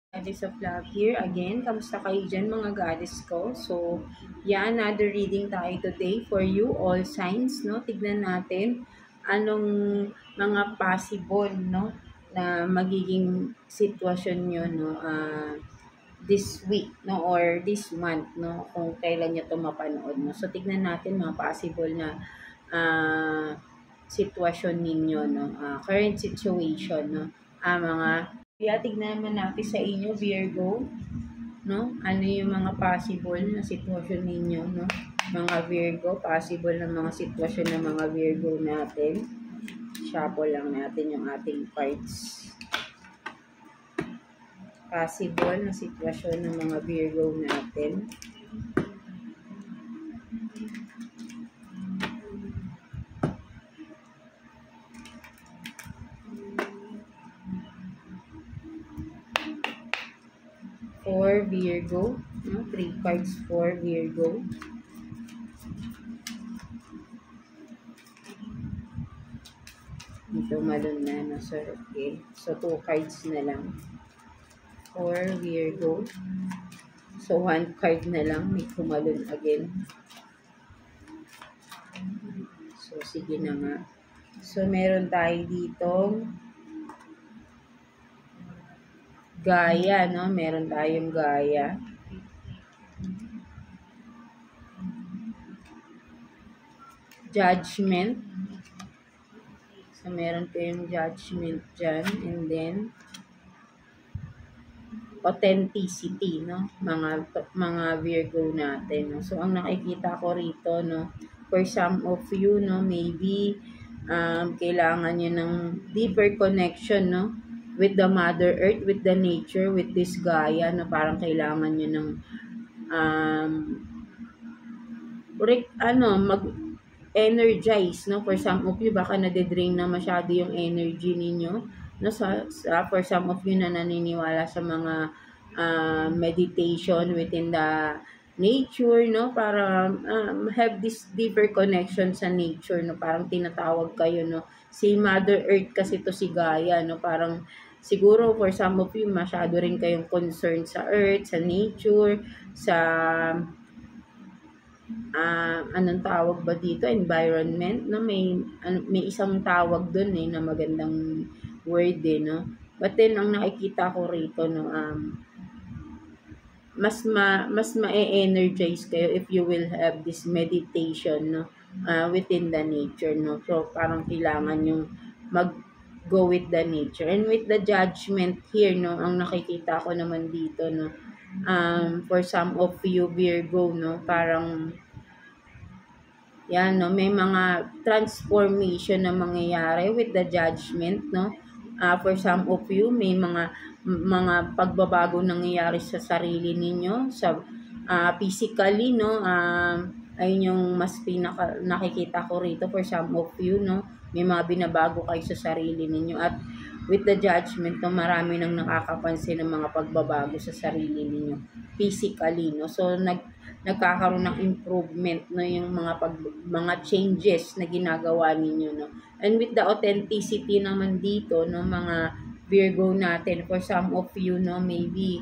Goddess of Love here again. Kamusta kayo dyan mga goddess ko? So, yeah, another reading tayo today for you, all signs, no? Tignan natin anong mga possible, no? Na magiging sitwasyon nyo, no? This week, no? Or this month, no? Kung kailan nyo ito mapanood, no? So, tignan natin mga possible na sitwasyon ninyo, no? Current situation, no? Mga tignan naman natin sa inyo, Virgo, no? Ano yung mga possible na sitwasyon ninyo, no? Mga Virgo, possible na mga sitwasyon ng mga Virgo natin. Shuffle lang natin yung ating cards. Possible na sitwasyon ng mga Virgo natin. For Virgo, no? 3 cards for Virgo. Ito malun na, no? So, okay. So, 2 cards na lang for Virgo. So, 1 card na lang. May kumalun again. So, sige na nga. So, meron tayo dito Gaya, no? Meron tayong Gaya. Judgment. So, meron tayong Judgment dyan. And then, authenticity, no? Mga Virgo natin, no? So, ang nakikita ko rito, no? For some of you, no? Maybe, kailangan nyo ng deeper connection, no? With the Mother Earth, with the nature, with this Gaia, na parang kailangan nyo ng mag-energize, no? For some of you, baka nade-drain na masyado yung energy ninyo, no? For some of you na naniniwala sa mga meditation within the nature, no? Para have this deeper connection sa nature, no? Parang tinatawag kayo, no? Si Mother Earth kasi to si Gaia, no? Parang siguro for some of you, masyado rin kayong concerned sa earth, sa nature, sa anong tawag ba dito? Environment, no? May isang tawag doon na magandang word no? But then, ang nakikita ko rito, no? Mas ma-energize kayo if you will have this meditation, no? Within the nature, no? So, parang kailangan yung go with the nature. And with the Judgment here, no, ang nakikita ko naman dito, no, for some of you Virgo, no, parang yan, no, may mga transformation na mangyayari with the Judgment, no. For some of you, may mga pagbabago nangyayari sa sarili ninyo, sa physically, no, ayun yung mas nakikita ko rito for some of you, no. May mga binabago kayo sa sarili ninyo, at with the Judgment, no, marami nang nakakapansin ng mga pagbabago sa sarili ninyo physically, no. So nagkakaroon ng improvement, no, yung mga changes na ginagawa ninyo, no. And with the authenticity naman dito, no, mga Virgo natin, for some of you, no, maybe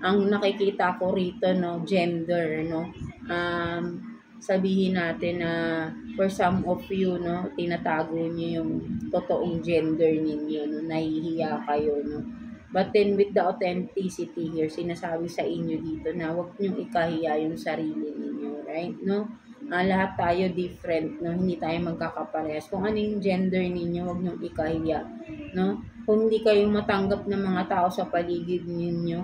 ang nakikita ko rito, no, gender, no, sabihin natin na for some of you, no, tinatago niyo yung totoong gender ninyo, no, nahihiya kayo, no. But then with the authenticity here, sinasabi sa inyo dito na huwag niyong ikahiya yung sarili ninyo, right, no? Lahat tayo different, no? Hindi tayo magkakaparehas. Kung ano yung gender ninyo, huwag niyong ikahiya, no? Kung hindi kayo matanggap ng mga tao sa paligid ninyo,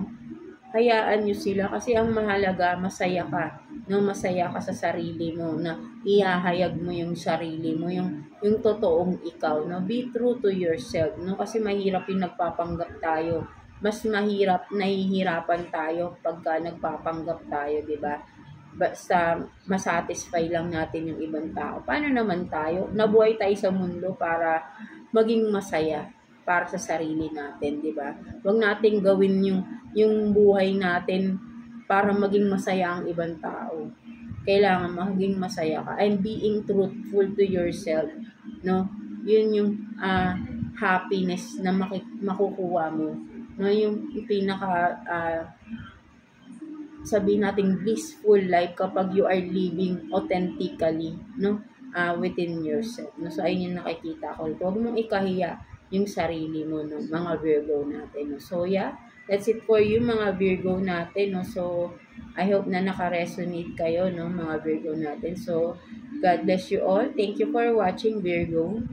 hayaan nyo sila, kasi ang mahalaga, masaya ka, no? Masaya ka sa sarili mo, na ihahayag mo yung sarili mo, yung totoong ikaw, no? Be true to yourself, no? Kasi mahirap yung nagpapanggap tayo. Mas mahirap, nahihirapan tayo pagka nagpapanggap tayo, di ba? Basta masatisfy lang natin yung ibang tao. Paano naman tayo? Nabuhay tayo sa mundo para maging masaya para sa sarili natin, di ba? Huwag nating gawin yung buhay natin para maging masaya ang ibang tao. Kailangan maging masaya ka. And being truthful to yourself, no? Yun yung happiness na makukuha mo no, yung pinaka sabihin nating blissful life kapag you are living authentically, no, within yourself, no. So ayun yung nakikita ko, huwag mong ikahiya yung sarili mo, no, mga Virgo natin, no. So yeah, that's it for you mga Virgo natin, no. So I hope na naka-resonate kayo, no, mga Virgo natin. So God bless you all. Thank you for watching, Virgo.